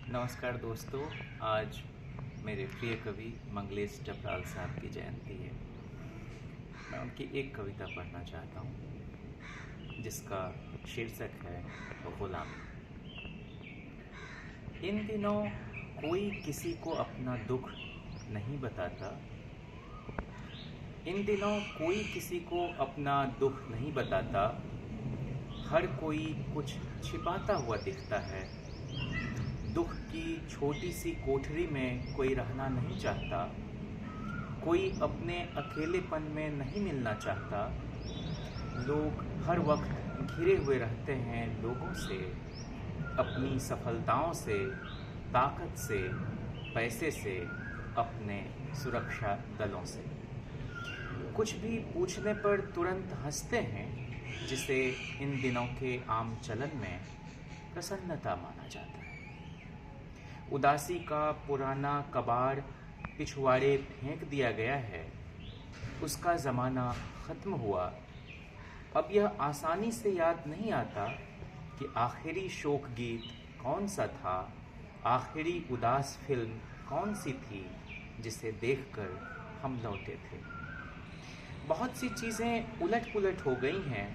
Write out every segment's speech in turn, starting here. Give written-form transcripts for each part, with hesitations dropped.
नमस्कार दोस्तों। आज मेरे प्रिय कवि मंगलेश डबराल साहब की जयंती है। मैं उनकी एक कविता पढ़ना चाहता हूँ जिसका शीर्षक है गुलामी। इन दिनों कोई किसी को अपना दुख नहीं बताता। इन दिनों कोई किसी को अपना दुख नहीं बताता। हर कोई कुछ छिपाता हुआ दिखता है। दुख की छोटी सी कोठरी में कोई रहना नहीं चाहता। कोई अपने अकेलेपन में नहीं मिलना चाहता। लोग हर वक्त घिरे हुए रहते हैं लोगों से, अपनी सफलताओं से, ताकत से, पैसे से, अपने सुरक्षा दलों से। कुछ भी पूछने पर तुरंत हंसते हैं, जिसे इन दिनों के आम चलन में प्रसन्नता माना जाता है। उदासी का पुराना कबाड़ पिछवाड़े फेंक दिया गया है। उसका ज़माना ख़त्म हुआ। अब यह आसानी से याद नहीं आता कि आखिरी शोक गीत कौन सा था, आखिरी उदास फिल्म कौन सी थी जिसे देखकर हम लौटे थे। बहुत सी चीज़ें उलट पुलट हो गई हैं।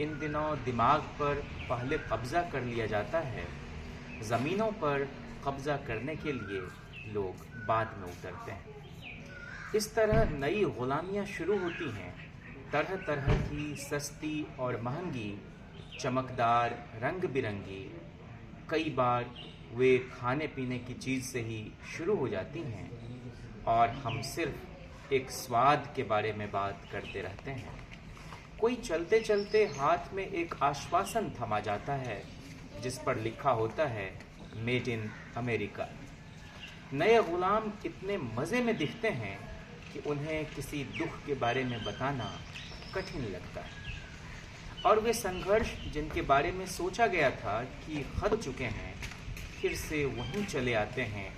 इन दिनों दिमाग पर पहले कब्ज़ा कर लिया जाता है। ज़मीनों पर कब्ज़ा करने के लिए लोग बाद में उतरते हैं। इस तरह नई गुलामियाँ शुरू होती हैं। तरह तरह की सस्ती और महंगी, चमकदार, रंग बिरंगी। कई बार वे खाने पीने की चीज़ से ही शुरू हो जाती हैं और हम सिर्फ एक स्वाद के बारे में बात करते रहते हैं। कोई चलते चलते हाथ में एक आश्वासन थमा जाता है जिस पर लिखा होता है मेड इन अमेरिका। नए गुलाम इतने मज़े में दिखते हैं कि उन्हें किसी दुख के बारे में बताना कठिन लगता है। और वे संघर्ष जिनके बारे में सोचा गया था कि खत्म हो चुके हैं, फिर से वहीं चले आते हैं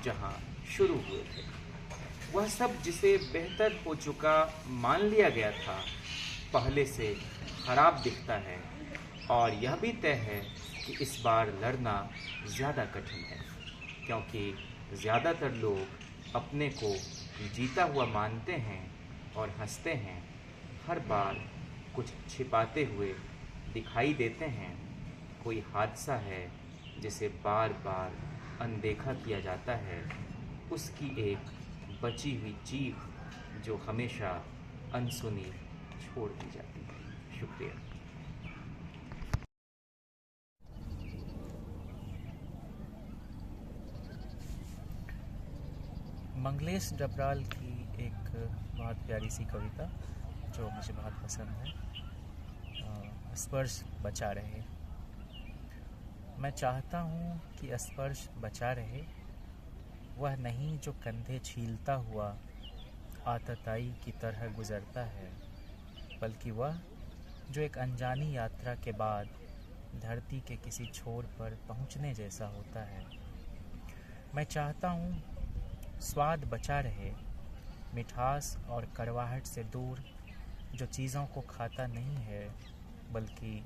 जहां शुरू हुए थे। वह सब जिसे बेहतर हो चुका मान लिया गया था, पहले से खराब दिखता है। और यह भी तय है कि इस बार लड़ना ज़्यादा कठिन है, क्योंकि ज़्यादातर लोग अपने को जीता हुआ मानते हैं और हंसते हैं। हर बार कुछ छिपाते हुए दिखाई देते हैं। कोई हादसा है जिसे बार बार अनदेखा किया जाता है, उसकी एक बची हुई चीख जो हमेशा अनसुनी छोड़ दी जाती है। शुक्रिया। मंगलेश डबराल की एक बहुत प्यारी सी कविता जो मुझे बहुत पसंद है। स्पर्श बचा रहे। मैं चाहता हूँ कि स्पर्श बचा रहे, वह नहीं जो कंधे छीलता हुआ आतताई की तरह गुजरता है, बल्कि वह जो एक अनजानी यात्रा के बाद धरती के किसी छोर पर पहुँचने जैसा होता है। मैं चाहता हूँ स्वाद बचा रहे, मिठास और कड़वाहट से दूर, जो चीज़ों को खाता नहीं है बल्कि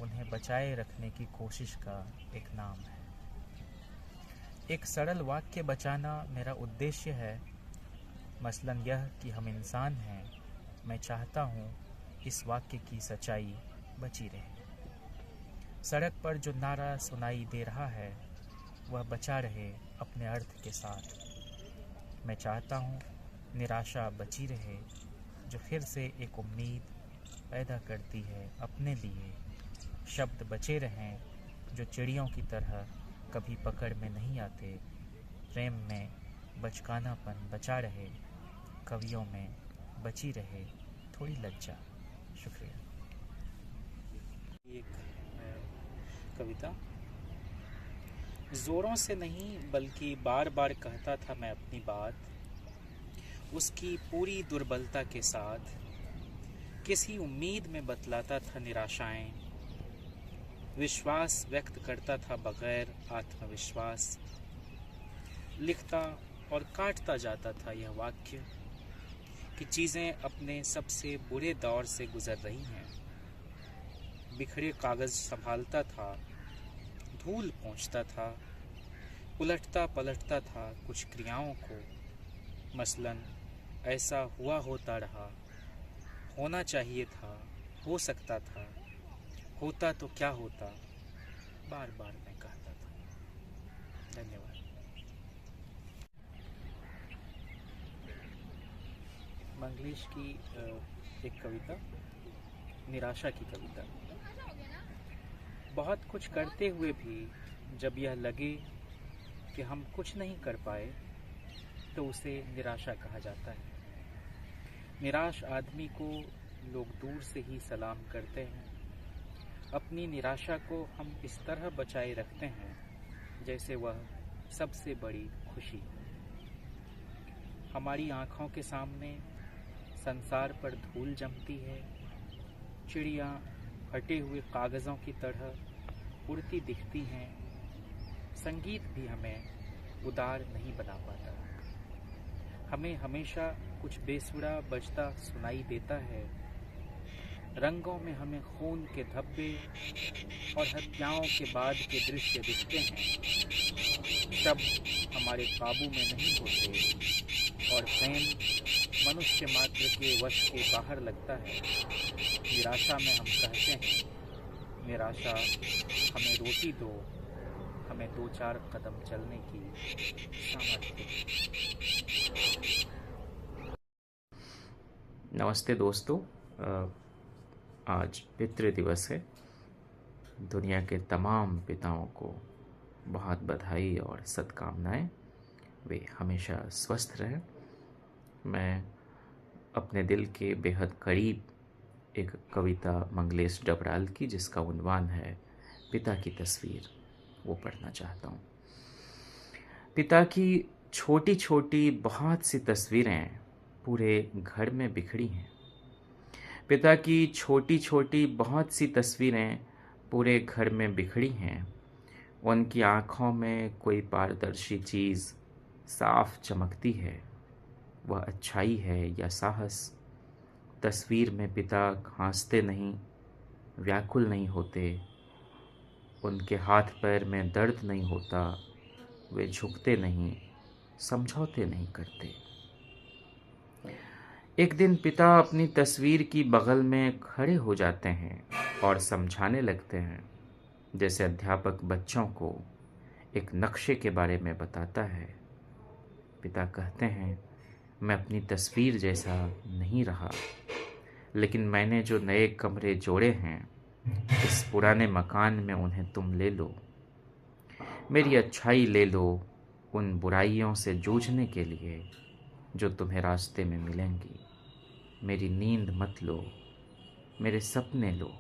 उन्हें बचाए रखने की कोशिश का एक नाम है। एक सरल वाक्य बचाना मेरा उद्देश्य है, मसलन यह कि हम इंसान हैं। मैं चाहता हूँ इस वाक्य की सच्चाई बची रहे। सड़क पर जो नारा सुनाई दे रहा है वह बचा रहे अपने अर्थ के साथ। मैं चाहता हूँ निराशा बची रहे, जो फिर से एक उम्मीद पैदा करती है अपने लिए। शब्द बचे रहें जो चिड़ियों की तरह कभी पकड़ में नहीं आते। प्रेम में बचकानापन बचा रहे, कवियों में बची रहे थोड़ी लज्जा। शुक्रिया। एक कविता। ज़ोरों से नहीं बल्कि बार बार कहता था मैं अपनी बात, उसकी पूरी दुर्बलता के साथ। किसी उम्मीद में बतलाता था निराशाएं, विश्वास व्यक्त करता था बगैर आत्मविश्वास। लिखता और काटता जाता था यह वाक्य कि चीज़ें अपने सबसे बुरे दौर से गुजर रही हैं। बिखरे कागज़ संभालता था, धूल पोंछता था, उलटता पलटता था कुछ क्रियाओं को, मसलन ऐसा हुआ होता रहा, होना चाहिए था, हो सकता था, होता तो क्या होता, बार बार मैं कहता था। धन्यवाद। मंगलेश की एक कविता, निराशा की कविता। बहुत कुछ करते हुए भी जब यह लगे कि हम कुछ नहीं कर पाए तो उसे निराशा कहा जाता है। निराश आदमी को लोग दूर से ही सलाम करते हैं। अपनी निराशा को हम इस तरह बचाए रखते हैं जैसे वह सबसे बड़ी खुशी। हमारी आँखों के सामने संसार पर धूल जमती है, चिड़ियाँ फटे हुए कागज़ों की तरह उड़ती दिखती हैं। संगीत भी हमें उदार नहीं बना पाता। हमें हमेशा कुछ बेसुरा बजता सुनाई देता है। रंगों में हमें खून के धब्बे और हत्याओं के बाद के दृश्य दिखते हैं। शब्द हमारे काबू में नहीं होते और प्रेम मनुष्य मात्र के वश के बाहर लगता है। निराशा में हम कहते हैं, निराशा हमें रोटी दो, हमें 2-4 कदम चलने की सामर्थ्य। नमस्ते दोस्तों, आज पितृ दिवस है। दुनिया के तमाम पिताओं को बहुत बधाई और सद्कामनाएं। वे हमेशा स्वस्थ रहें। मैं अपने दिल के बेहद करीब एक कविता मंगलेश डबराल की, जिसका उन्वान है पिता की तस्वीर, वो पढ़ना चाहता हूँ। पिता की छोटी छोटी बहुत सी तस्वीरें पूरे घर में बिखरी हैं। पिता की छोटी छोटी बहुत सी तस्वीरें पूरे घर में बिखरी हैं। उनकी आँखों में कोई पारदर्शी चीज़ साफ चमकती है। वह अच्छाई है या साहस। तस्वीर में पिता खांसते नहीं, व्याकुल नहीं होते। उनके हाथ पैर में दर्द नहीं होता। वे झुकते नहीं, समझौते नहीं करते। एक दिन पिता अपनी तस्वीर की बगल में खड़े हो जाते हैं और समझाने लगते हैं, जैसे अध्यापक बच्चों को एक नक्शे के बारे में बताता है। पिता कहते हैं, मैं अपनी तस्वीर जैसा नहीं रहा, लेकिन मैंने जो नए कमरे जोड़े हैं, इस पुराने मकान में उन्हें तुम ले लो। मेरी अच्छाई ले लो उन बुराइयों से जूझने के लिए जो तुम्हें रास्ते में मिलेंगी। मेरी नींद मत लो, मेरे सपने लो।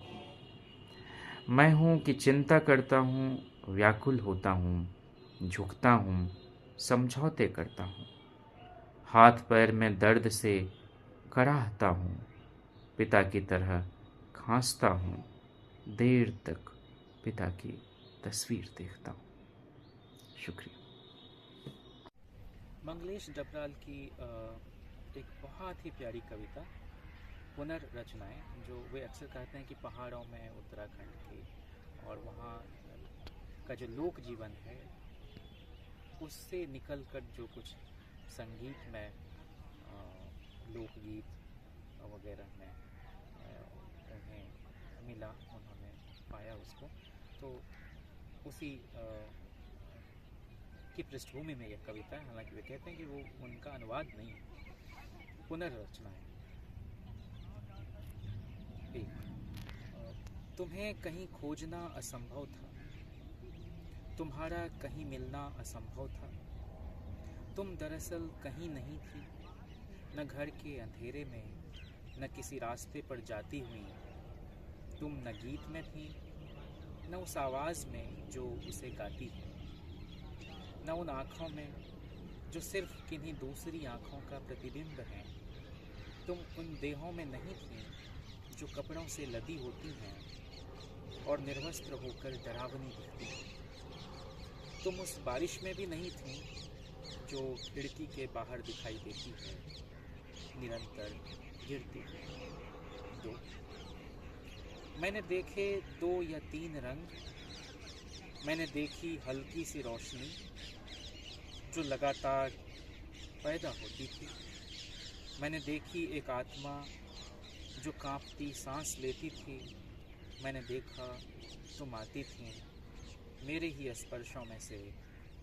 मैं हूँ कि चिंता करता हूँ, व्याकुल होता हूँ, झुकता हूँ, समझौते करता हूँ। हाथ पैर में दर्द से कराहता हूँ, पिता की तरह खांसता हूँ, देर तक पिता की तस्वीर देखता हूँ। शुक्रिया। मंगलेश डबराल की एक बहुत ही प्यारी कविता, पुनर्रचनाएं, जो वे अक्सर कहते हैं कि पहाड़ों में उत्तराखंड की और वहाँ का जो लोक जीवन है उससे निकलकर जो कुछ संगीत में लोकगीत वगैरह में उन्हें मिला, उन्होंने पाया उसको, तो उसी की पृष्ठभूमि में यह कविता है। हालांकि वे कहते हैं कि वो उनका अनुवाद नहीं है, पुनर्रचना है। तुम्हें कहीं खोजना असंभव था, तुम्हारा कहीं मिलना असंभव था। तुम दरअसल कहीं नहीं थी, न घर के अंधेरे में, न किसी रास्ते पर जाती हुई। तुम न गीत में थी, न उस आवाज़ में जो उसे गाती है, न उन आँखों में जो सिर्फ किन्हीं दूसरी आँखों का प्रतिबिंब है। तुम उन देहों में नहीं थी जो कपड़ों से लदी होती हैं और निर्वस्त्र होकर डरावनी दिखती हैं। तुम उस बारिश में भी नहीं थी जो खिड़की के बाहर दिखाई देती है, निरंतर गिरती है। दो मैंने देखे 2 या 3 रंग, मैंने देखी हल्की सी रोशनी, जो लगातार पैदा होती थी। मैंने देखी एक आत्मा जो कांपती सांस लेती थी। मैंने देखा तुम आती थी मेरे ही स्पर्शों में से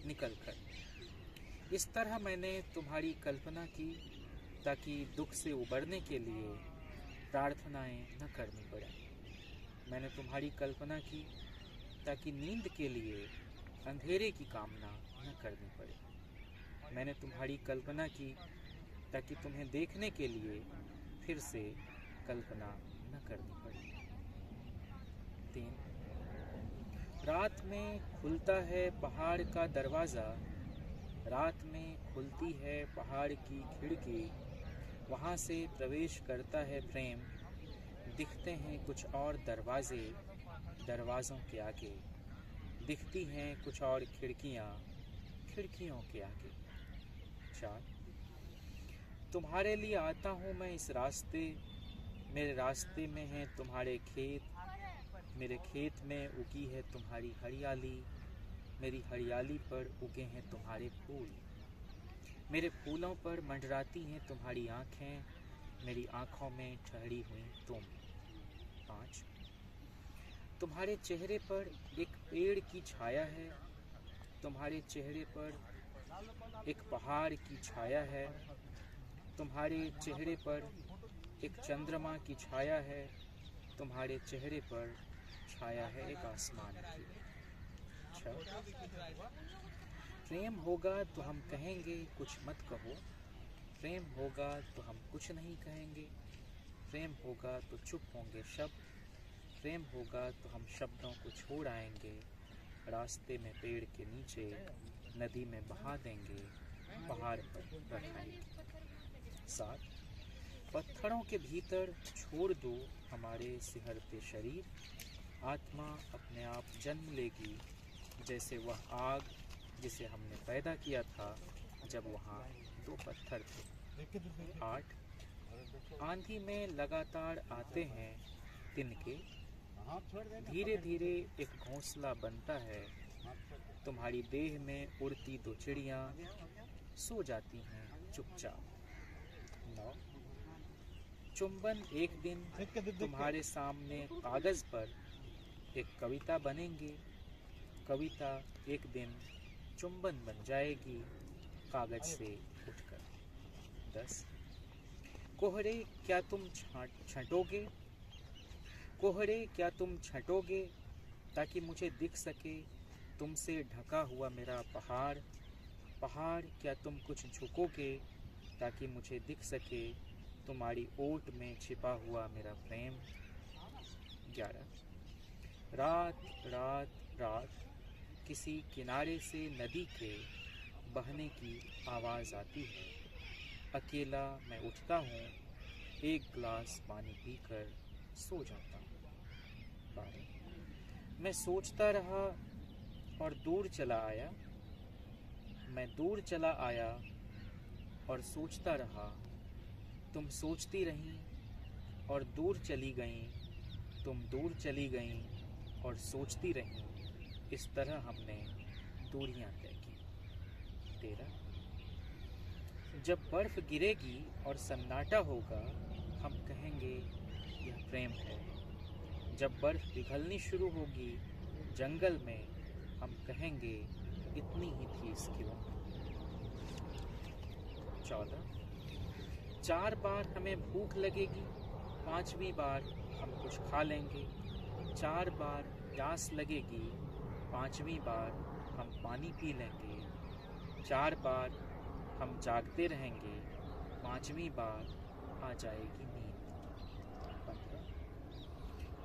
निकलकर। इस तरह मैंने तुम्हारी कल्पना की ताकि दुख से उबरने के लिए प्रार्थनाएं न करनी पड़े। मैंने तुम्हारी कल्पना की ताकि नींद के लिए अंधेरे की कामना न करनी पड़े। मैंने तुम्हारी कल्पना की ताकि तुम्हें देखने के लिए फिर से कल्पना न करनी पड़े। 3 रात में खुलता है पहाड़ का दरवाज़ा, रात में खुलती है पहाड़ की खिड़की, वहाँ से प्रवेश करता है प्रेम। दिखते हैं कुछ और दरवाजे दरवाज़ों के आगे, दिखती हैं कुछ और खिड़कियाँ खिड़कियों के आगे। 4 तुम्हारे लिए आता हूँ मैं इस रास्ते, मेरे रास्ते में हैं तुम्हारे खेत, मेरे खेत में उगी है तुम्हारी हरियाली, मेरी हरियाली पर उगे हैं तुम्हारे फूल, मेरे फूलों पर मंडराती हैं तुम्हारी आँखें, मेरी आँखों में ठहरी हुई तुम। 5 तुम्हारे चेहरे पर एक पेड़ की छाया है, तुम्हारे चेहरे पर एक पहाड़ की छाया है, तुम्हारे चेहरे पर एक चंद्रमा की छाया है, तुम्हारे चेहरे पर छाया है एक आसमान की। 6 प्रेम होगा तो हम कहेंगे कुछ मत कहो, प्रेम होगा तो हम कुछ नहीं कहेंगे, प्रेम होगा तो चुप होंगे शब्द, प्रेम होगा तो हम शब्दों को छोड़ आएंगे, रास्ते में पेड़ के नीचे नदी में बहा देंगे, पहाड़ पर रखाएंगे। 7 पत्थरों के भीतर छोड़ दो हमारे सिहरते शरीर, आत्मा अपने आप जन्म लेगी जैसे वह आग जिसे हमने पैदा किया था जब वहाँ 2 पत्थर थे। 8 आंधी में लगातार आते हैं तिनके, धीरे धीरे एक घोंसला बनता है, तुम्हारी देह में उड़ती 2 चिड़ियाँ सो जाती हैं चुपचाप। 9 चुंबन एक दिन तुम्हारे सामने कागज पर एक कविता बनेंगे, कविता एक दिन चुंबन बन जाएगी कागज से उठकर। 10 कोहरे क्या तुम छंटोगे, कोहरे क्या तुम छंटोगे ताकि मुझे दिख सके तुमसे ढका हुआ मेरा पहाड़, पहाड़ क्या तुम कुछ झुकोगे ताकि मुझे दिख सके तुम्हारी ओट में छिपा हुआ मेरा प्रेम। 11 रात रात रात किसी किनारे से नदी के बहने की आवाज़ आती है, अकेला मैं उठता हूँ, एक गिलास पानी पीकर सो जाता हूँ। 12 मैं सोचता रहा और दूर चला आया, मैं दूर चला आया और सोचता रहा, तुम सोचती रहीं और दूर चली गईं, तुम दूर चली गईं और सोचती रहीं, इस तरह हमने दूरियां तय की। 13 जब बर्फ गिरेगी और सन्नाटा होगा हम कहेंगे यह प्रेम है, जब बर्फ पिघलनी शुरू होगी जंगल में हम कहेंगे इतनी ही थी इसकी उम्र। 14 4 बार हमें भूख लगेगी, 5वीं बार हम कुछ खा लेंगे, 4 बार प्यास लगेगी, 5वीं बार हम पानी पी लेंगे, 4 बार हम जागते रहेंगे, 5वीं बार आ जाएगी नींद। 15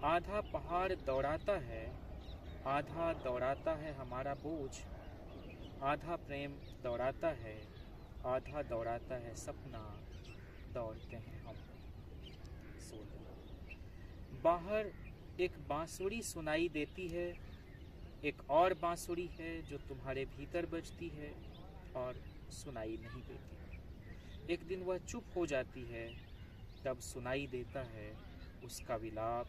आधा पहाड़ दौड़ाता है, आधा दौड़ाता है हमारा बोझ, आधा प्रेम दौड़ाता है, आधा दौड़ाता है सपना, दौड़ते हैं हम। 16 बाहर एक बांसुरी सुनाई देती है, एक और बांसुरी है जो तुम्हारे भीतर बजती है और सुनाई नहीं देती। एक दिन वह चुप हो जाती है, तब सुनाई देता है उसका विलाप,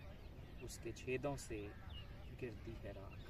उसके छेदों से गिरती है राख।